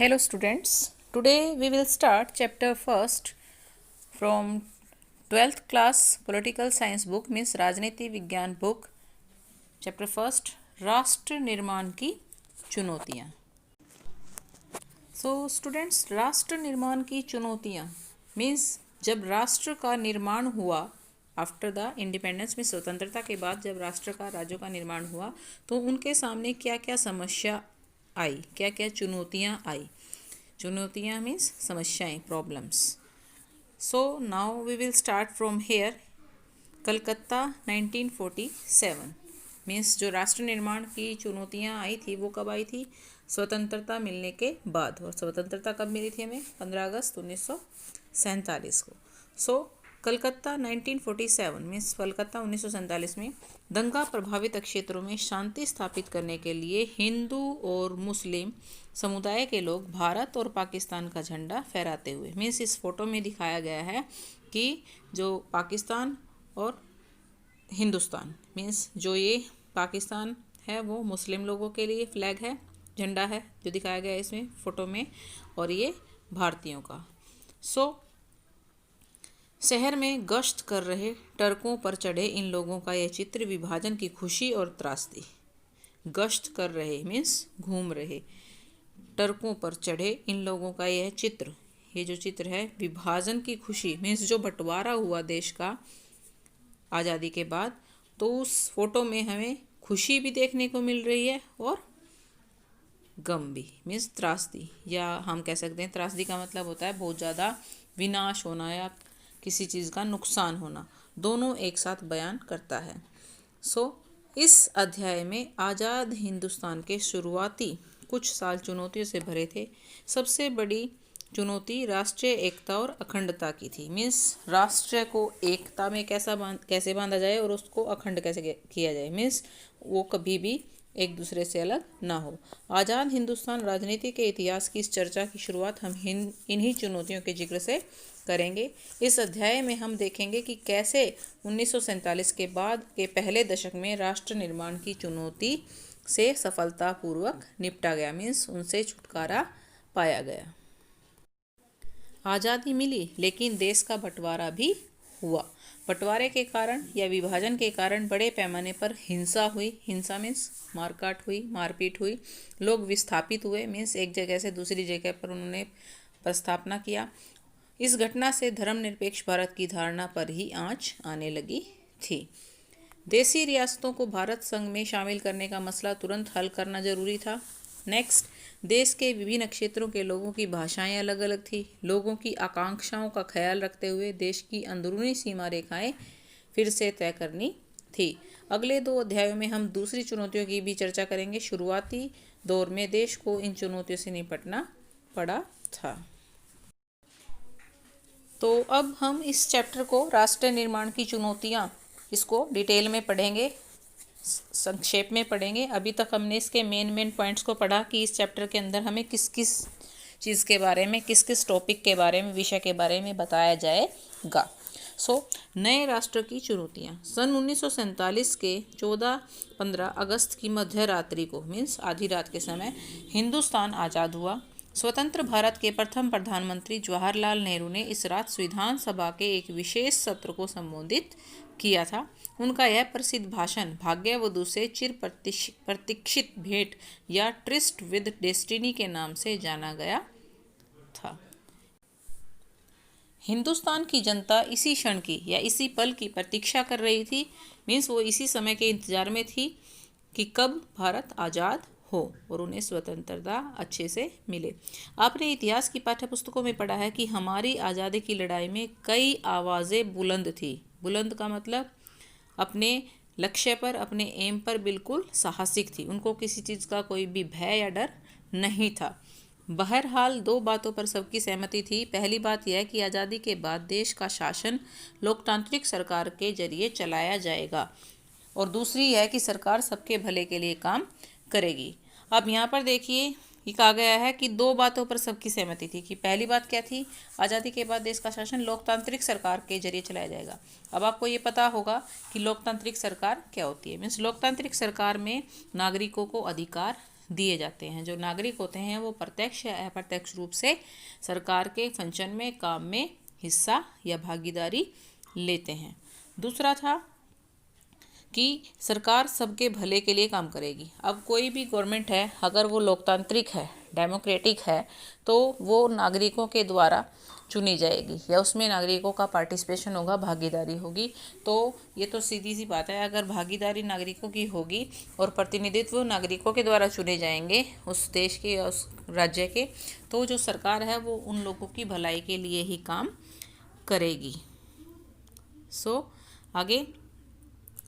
Hello students, today we will start chapter first from 12th class political science book means राजनीति विज्ञान book chapter first राष्ट्र निर्माण की चुनौतियाँ। So students, राष्ट्र निर्माण की चुनौतियाँ means जब राष्ट्र का निर्माण हुआ आफ्टर द इंडिपेंडेंस में स्वतंत्रता के बाद जब राष्ट्र का राज्यों का निर्माण हुआ तो उनके सामने क्या क्या समस्या आई, क्या क्या चुनौतियाँ आई। चुनौतियाँ मीन्स समस्याएं, problems. So now we will start from here. Calcutta 1947 means जो राष्ट्र निर्माण की चुनौतियाँ आई थी वो कब आई थी? स्वतंत्रता मिलने के बाद। और स्वतंत्रता कब मिली थी हमें? 15 अगस्त 1947 को। सो कलकत्ता 1947 मीन्स कलकत्ता 1947 में दंगा प्रभावित क्षेत्रों में शांति स्थापित करने के लिए हिंदू और मुस्लिम समुदाय के लोग भारत और पाकिस्तान का झंडा फहराते हुए, मीन्स इस फोटो में दिखाया गया है कि जो पाकिस्तान और हिंदुस्तान मीन्स जो ये पाकिस्तान है वो मुस्लिम लोगों के लिए फ्लैग है, झंडा है जो दिखाया गया है इसमें फ़ोटो में, और ये भारतीयों का। शहर में गश्त कर रहे ट्रकों पर चढ़े इन लोगों का यह चित्र विभाजन की खुशी और त्रासदी। गश्त कर रहे मीन्स घूम रहे, ट्रकों पर चढ़े इन लोगों का यह चित्र, ये जो चित्र है विभाजन की खुशी मीन्स जो बंटवारा हुआ देश का आज़ादी के बाद, तो उस फोटो में हमें खुशी भी देखने को मिल रही है और गम भी मीन्स त्रासदी, या हम कह सकते हैं त्रासदी का मतलब होता है बहुत ज़्यादा विनाश होना या किसी चीज़ का नुकसान होना, दोनों एक साथ बयान करता है। इस अध्याय में आज़ाद हिंदुस्तान के शुरुआती कुछ साल चुनौतियों से भरे थे। सबसे बड़ी चुनौती राष्ट्रीय एकता और अखंडता की थी, मीन्स राष्ट्र को एकता में कैसे बांधा जाए और उसको अखंड कैसे किया जाए, मीन्स वो कभी भी एक दूसरे से अलग ना हो। आज़ाद हिंदुस्तान राजनीति के इतिहास की इस चर्चा की शुरुआत हम इन्हीं चुनौतियों के जिक्र से करेंगे। इस अध्याय में हम देखेंगे कि कैसे 1947 के बाद के पहले दशक में राष्ट्र निर्माण की चुनौती से सफलतापूर्वक निपटा गया, मीन्स उनसे छुटकारा पाया गया। आज़ादी मिली लेकिन देश का बंटवारा भी हुआ। बंटवारे के कारण या विभाजन के कारण बड़े पैमाने पर हिंसा हुई। हिंसा मीन्स मारकाट हुई, मारपीट हुई, लोग विस्थापित हुए मीन्स एक जगह से दूसरी जगह पर उन्होंने प्रस्थापना किया। इस घटना से धर्मनिरपेक्ष भारत की धारणा पर ही आंच आने लगी थी। देशी रियासतों को भारत संघ में शामिल करने का मसला तुरंत हल करना जरूरी था। नेक्स्ट, देश के विभिन्न क्षेत्रों के लोगों की भाषाएं अलग अलग थी। लोगों की आकांक्षाओं का ख्याल रखते हुए देश की अंदरूनी सीमा रेखाएं फिर से तय करनी थी। अगले 2 अध्यायों में हम दूसरी चुनौतियों की भी चर्चा करेंगे। शुरुआती दौर में देश को इन चुनौतियों से निपटना पड़ा था। तो अब हम इस चैप्टर को राष्ट्र निर्माण की चुनौतियाँ इसको डिटेल में पढ़ेंगे, संक्षेप में पढ़ेंगे। अभी तक हमने इसके मेन पॉइंट्स को पढ़ा कि इस चैप्टर के अंदर हमें किस किस चीज़ के बारे में, किस किस टॉपिक के बारे में, विषय के बारे में बताया जाएगा। नए राष्ट्र की चुनौतियाँ। सन 1947 के 14-15 अगस्त की मध्य रात्रि को मीन्स आधी रात के समय हिंदुस्तान आज़ाद हुआ। स्वतंत्र भारत के प्रथम प्रधानमंत्री जवाहरलाल नेहरू ने इस रात विधानसभा के एक विशेष सत्र को संबोधित किया था। उनका यह प्रसिद्ध भाषण भाग्यवधू से चिर प्रतीक्षित भेंट या ट्रिस्ट विद डेस्टिनी के नाम से जाना गया था। हिंदुस्तान की जनता इसी क्षण की या इसी पल की प्रतीक्षा कर रही थी, मीन्स वो इसी समय के इंतजार में थी कि कब भारत आज़ाद हो और उन्हें स्वतंत्रता अच्छे से मिले। आपने इतिहास की पाठ्यपुस्तकों में पढ़ा है कि हमारी आज़ादी की लड़ाई में कई आवाज़ें बुलंद थी। बुलंद का मतलब अपने लक्ष्य पर, अपने एम पर बिल्कुल साहसिक थी, उनको किसी चीज़ का कोई भी भय या डर नहीं था। बहरहाल 2 बातों पर सबकी सहमति थी। पहली बात यह कि आज़ादी के बाद देश का शासन लोकतांत्रिक सरकार के जरिए चलाया जाएगा, और दूसरी यह कि सरकार सबके भले के लिए काम करेगी। अब यहाँ पर देखिए ये कहा गया है कि 2 बातों पर सबकी सहमति थी कि पहली बात क्या थी? आज़ादी के बाद देश का शासन लोकतांत्रिक सरकार के जरिए चलाया जाएगा। अब आपको ये पता होगा कि लोकतांत्रिक सरकार क्या होती है। मीन्स लोकतांत्रिक सरकार में नागरिकों को अधिकार दिए जाते हैं। जो नागरिक होते हैं वो प्रत्यक्ष या अप्रत्यक्ष रूप से सरकार के फंक्शन में, काम में हिस्सा या भागीदारी लेते हैं। दूसरा था कि सरकार सबके भले के लिए काम करेगी। अब कोई भी गवर्नमेंट है, अगर वो लोकतांत्रिक है, डेमोक्रेटिक है, तो वो नागरिकों के द्वारा चुनी जाएगी या उसमें नागरिकों का पार्टिसिपेशन होगा, भागीदारी होगी। तो ये तो सीधी सी बात है, अगर भागीदारी नागरिकों की होगी और प्रतिनिधित्व नागरिकों के द्वारा चुने जाएंगे उस देश के या उस राज्य के, तो जो सरकार है वो उन लोगों की भलाई के लिए ही काम करेगी। आगे,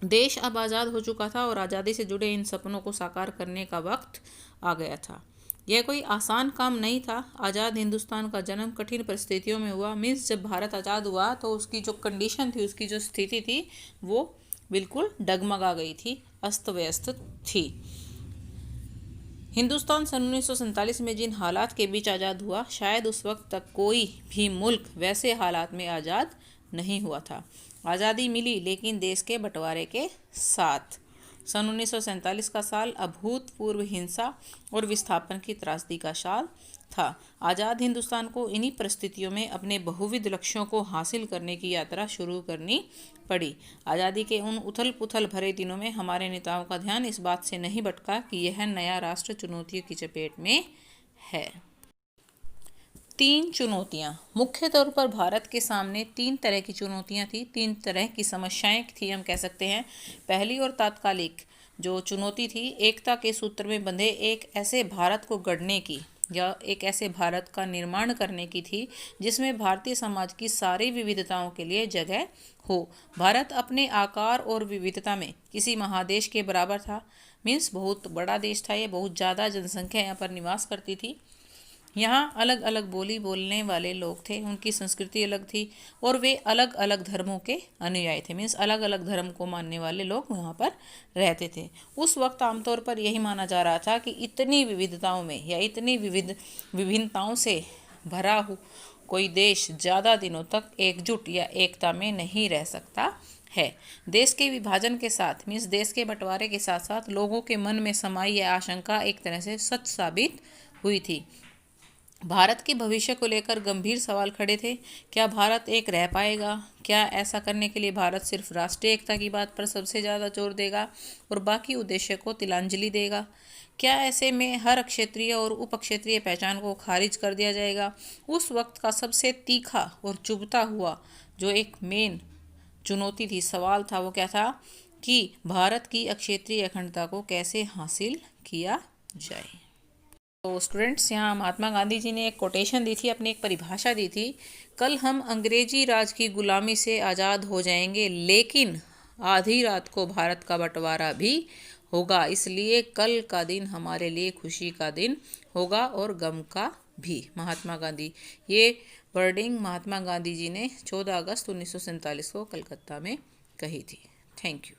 देश अब आज़ाद हो चुका था और आज़ादी से जुड़े इन सपनों को साकार करने का वक्त आ गया था। यह कोई आसान काम नहीं था। आज़ाद हिंदुस्तान का जन्म कठिन परिस्थितियों में हुआ। मीन्स जब भारत आज़ाद हुआ तो उसकी जो कंडीशन थी, उसकी जो स्थिति थी, वो बिल्कुल डगमगा गई थी, अस्त व्यस्त थी। हिंदुस्तान सन 1947 में जिन हालात के बीच आज़ाद हुआ, शायद उस वक्त तक कोई भी मुल्क वैसे हालात में आज़ाद नहीं हुआ था। आज़ादी मिली लेकिन देश के बंटवारे के साथ। सन 1947 का साल अभूतपूर्व हिंसा और विस्थापन की त्रासदी का साल था। आज़ाद हिंदुस्तान को इन्हीं परिस्थितियों में अपने बहुविध लक्ष्यों को हासिल करने की यात्रा शुरू करनी पड़ी। आज़ादी के उन उथल पुथल भरे दिनों में हमारे नेताओं का ध्यान इस बात से नहीं भटका कि यह नया राष्ट्र चुनौतियों की चपेट में है। 3 चुनौतियाँ। मुख्य तौर पर भारत के सामने 3 तरह की चुनौतियाँ थी, 3 तरह की समस्याएं थी, हम कह सकते हैं। पहली और तात्कालिक जो चुनौती थी, एकता के सूत्र में बंधे एक ऐसे भारत को गढ़ने की या एक ऐसे भारत का निर्माण करने की थी जिसमें भारतीय समाज की सारी विविधताओं के लिए जगह हो। भारत अपने आकार और विविधता में किसी महादेश के बराबर था। मीन्स बहुत बड़ा देश था ये, बहुत ज़्यादा जनसंख्या यहाँ पर निवास करती थी। यहाँ अलग अलग बोली बोलने वाले लोग थे, उनकी संस्कृति अलग थी और वे अलग अलग धर्मों के अनुयायी थे। मीन्स अलग अलग धर्म को मानने वाले लोग वहाँ पर रहते थे। उस वक्त आमतौर पर यही माना जा रहा था कि इतनी विविधताओं में या इतनी विभिन्नताओं से भरा हो कोई देश ज़्यादा दिनों तक एकजुट या एकता में नहीं रह सकता है। देश के विभाजन के साथ, मीन्स देश के बंटवारे के साथ साथ लोगों के मन में समाई यह आशंका एक तरह से सच साबित हुई थी। भारत के भविष्य को लेकर गंभीर सवाल खड़े थे। क्या भारत एक रह पाएगा? क्या ऐसा करने के लिए भारत सिर्फ राष्ट्रीय एकता की बात पर सबसे ज़्यादा जोर देगा और बाकी उद्देश्य को तिलांजलि देगा? क्या ऐसे में हर क्षेत्रीय और उप क्षेत्रीय पहचान को खारिज कर दिया जाएगा? उस वक्त का सबसे तीखा और चुभता हुआ जो एक मेन चुनौती थी, सवाल था, वो क्या था कि भारत की अक्षेत्रीय अखंडता को कैसे हासिल किया जाए। तो स्टूडेंट्स, यहाँ महात्मा गांधी जी ने एक कोटेशन दी थी, अपनी एक परिभाषा दी थी। कल हम अंग्रेजी राज की गुलामी से आज़ाद हो जाएंगे, लेकिन आधी रात को भारत का बंटवारा भी होगा। इसलिए कल का दिन हमारे लिए खुशी का दिन होगा और गम का भी। महात्मा गांधी, ये वर्डिंग महात्मा गांधी जी ने 14 अगस्त 1947 को कलकत्ता में कही थी। Thank you.